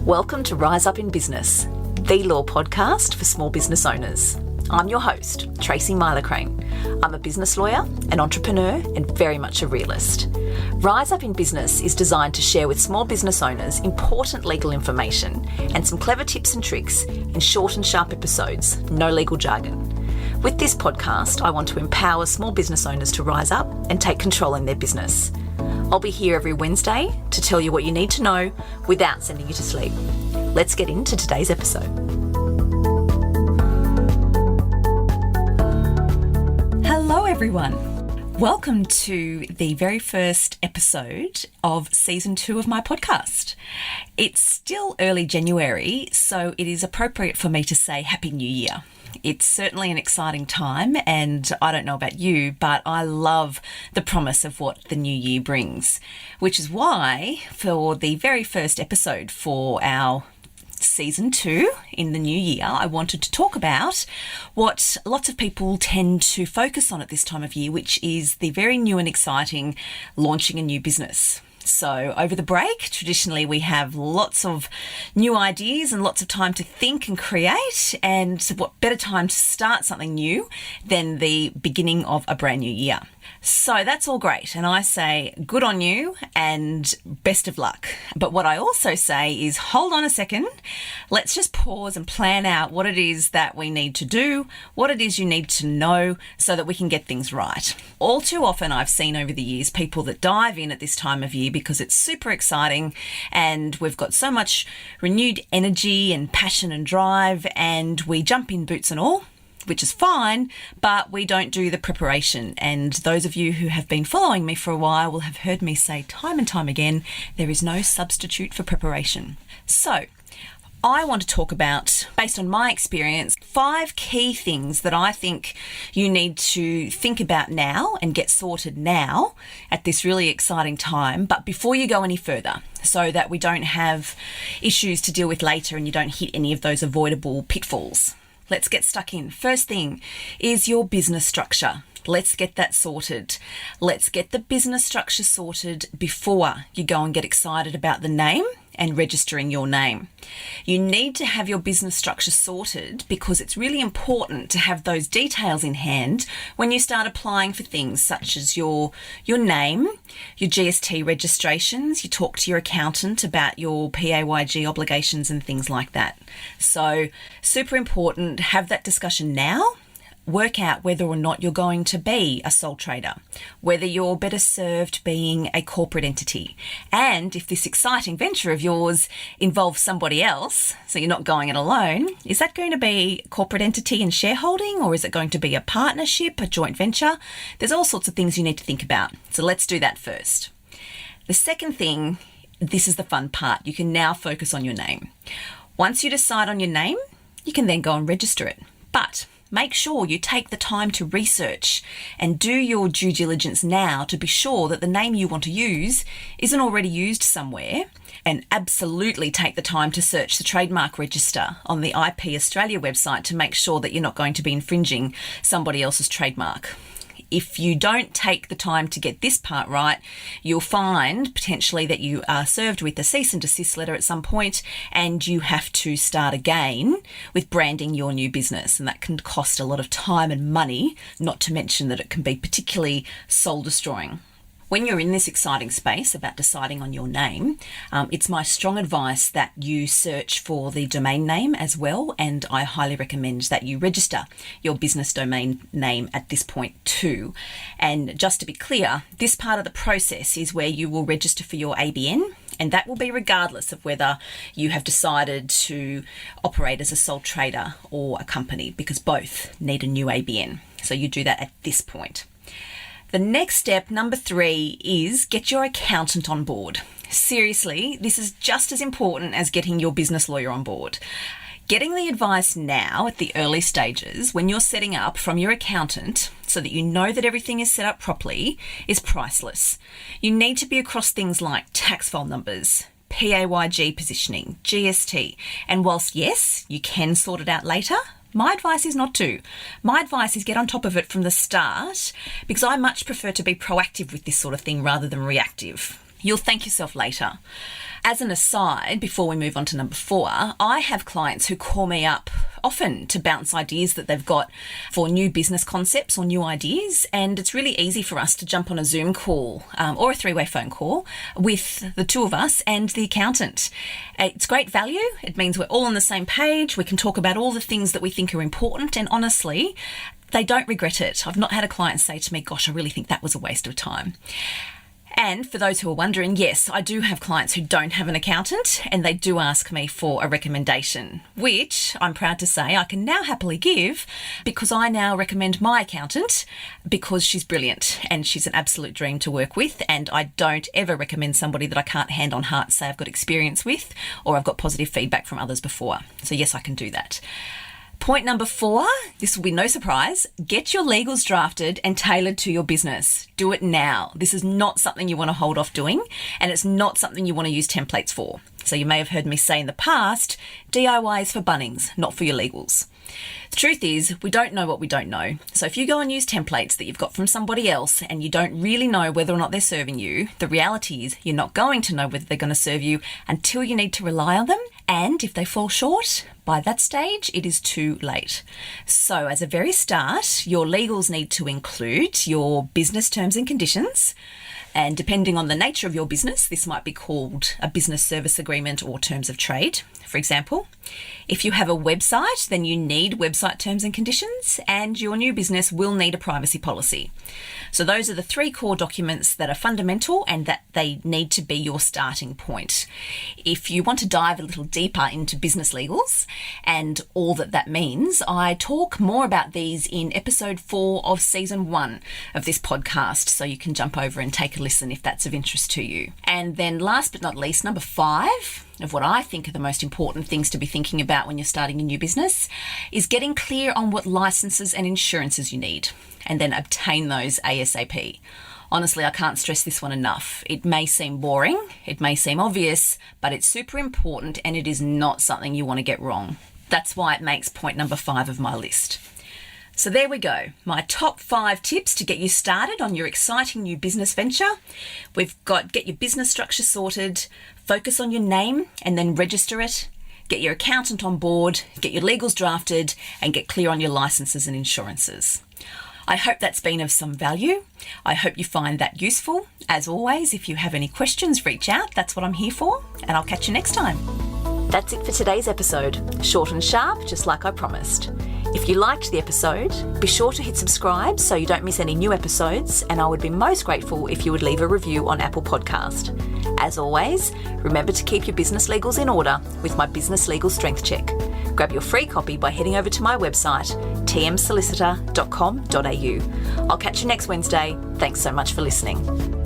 Welcome to Rise Up in Business, the law podcast for small business owners. I'm your host, Tracy Myler-Crane. I'm a business lawyer, an entrepreneur, and very much a realist. Rise Up in Business is designed to share with small business owners important legal information and some clever tips and tricks in short and sharp episodes, no legal jargon. With this podcast, I want to empower small business owners to rise up and take control in their business. I'll be here every Wednesday to tell you what you need to know without sending you to sleep. Let's get into today's episode. Hello, everyone. Welcome to the very first episode of season 2 of my podcast. It's still early January, so it is appropriate for me to say Happy New Year. It's certainly an exciting time, and I don't know about you, but I love the promise of what the new year brings, which is why for the very first episode for our season 2 in the new year, I wanted to talk about what lots of people tend to focus on at this time of year, which is the very new and exciting launching a new business. So over the break, traditionally we have lots of new ideas and lots of time to think and create, and what better time to start something new than the beginning of a brand new year. So that's all great, and I say good on you and best of luck. But what I also say is hold on a second, let's just pause and plan out what it is that we need to do, what it is you need to know so that we can get things right. All too often I've seen over the years people that dive in at this time of year because it's super exciting and we've got so much renewed energy and passion and drive, and we jump in boots and all, which is fine, but we don't do the preparation. And those of you who have been following me for a while will have heard me say time and time again, there is no substitute for preparation. So I want to talk about, based on my experience, 5 key things that I think you need to think about now and get sorted now at this really exciting time, but before you go any further, so that we don't have issues to deal with later and you don't hit any of those avoidable pitfalls. Let's get stuck in. First thing is your business structure. Let's get that sorted. Let's get the business structure sorted before you go and get excited about the name and registering your name. You need to have your business structure sorted because it's really important to have those details in hand when you start applying for things such as your name, your GST registrations, you talk to your accountant about your PAYG obligations and things like that. So super important, have that discussion now. Work out whether or not you're going to be a sole trader, whether you're better served being a corporate entity, and if this exciting venture of yours involves somebody else, so you're not going it alone, is that going to be a corporate entity and shareholding, or is it going to be a partnership, a joint venture? There's all sorts of things you need to think about, so let's do that first. The second thing, this is the fun part, you can now focus on your name. Once you decide on your name, you can then go and register it, but make sure you take the time to research and do your due diligence now to be sure that the name you want to use isn't already used somewhere, and absolutely take the time to search the trademark register on the IP Australia website to make sure that you're not going to be infringing somebody else's trademark. If you don't take the time to get this part right, you'll find potentially that you are served with a cease and desist letter at some point and you have to start again with branding your new business. And that can cost a lot of time and money, not to mention that it can be particularly soul destroying. When you're in this exciting space about deciding on your name, it's my strong advice that you search for the domain name as well, and I highly recommend that you register your business domain name at this point too. And just to be clear, this part of the process is where you will register for your ABN, and that will be regardless of whether you have decided to operate as a sole trader or a company, because both need a new ABN. So you do that at this point. The next step, number 3, is get your accountant on board. Seriously, this is just as important as getting your business lawyer on board. Getting the advice now at the early stages when you're setting up from your accountant so that you know that everything is set up properly is priceless. You need to be across things like tax file numbers, PAYG positioning, GST, and whilst yes, you can sort it out later, my advice is not to. My advice is get on top of it from the start, because I much prefer to be proactive with this sort of thing rather than reactive. You'll thank yourself later. As an aside, before we move on to number 4, I have clients who call me up often to bounce ideas that they've got for new business concepts or new ideas, and it's really easy for us to jump on a Zoom call or a 3-way phone call with the two of us and the accountant. It's great value. It means we're all on the same page. We can talk about all the things that we think are important, and honestly, they don't regret it. I've not had a client say to me, gosh, I really think that was a waste of time. And for those who are wondering, yes, I do have clients who don't have an accountant, and they do ask me for a recommendation, which I'm proud to say I can now happily give, because I now recommend my accountant because she's brilliant and she's an absolute dream to work with, and I don't ever recommend somebody that I can't hand on heart say I've got experience with or I've got positive feedback from others before. So yes, I can do that. Point number 4, this will be no surprise, get your legals drafted and tailored to your business. Do it now. This is not something you want to hold off doing, and it's not something you want to use templates for. So you may have heard me say in the past, DIY is for Bunnings, not for your legals. The truth is, we don't know what we don't know. So if you go and use templates that you've got from somebody else and you don't really know whether or not they're serving you, the reality is you're not going to know whether they're going to serve you until you need to rely on them. And if they fall short, by that stage, it is too late. So as a very start, your legals need to include your business terms and conditions. And depending on the nature of your business, this might be called a business service agreement or terms of trade, for example. If you have a website, then you need website terms and conditions, and your new business will need a privacy policy. So those are the 3 core documents that are fundamental and that they need to be your starting point. If you want to dive a little deeper into business legals and all that that means, I talk more about these in episode 4 of season 1 of this podcast, so you can jump over and take a listen if that's of interest to you. And then last but not least, number 5 of what I think are the most important things to be thinking about when you're starting a new business is getting clear on what licenses and insurances you need, and then obtain those ASAP. Honestly, I can't stress this one enough. It may seem boring, it may seem obvious, but it's super important, and it is not something you want to get wrong. That's why it makes point number 5 of my list. So there we go, my top 5 tips to get you started on your exciting new business venture. We've got get your business structure sorted, focus on your name and then register it, get your accountant on board, get your legals drafted, and get clear on your licenses and insurances. I hope that's been of some value. I hope you find that useful. As always, if you have any questions, reach out. That's what I'm here for, and I'll catch you next time. That's it for today's episode. Short and sharp, just like I promised. If you liked the episode, be sure to hit subscribe so you don't miss any new episodes, and I would be most grateful if you would leave a review on Apple Podcast. As always, remember to keep your business legals in order with my Business Legal Strength Check. Grab your free copy by heading over to my website, tmsolicitor.com.au. I'll catch you next Wednesday. Thanks so much for listening.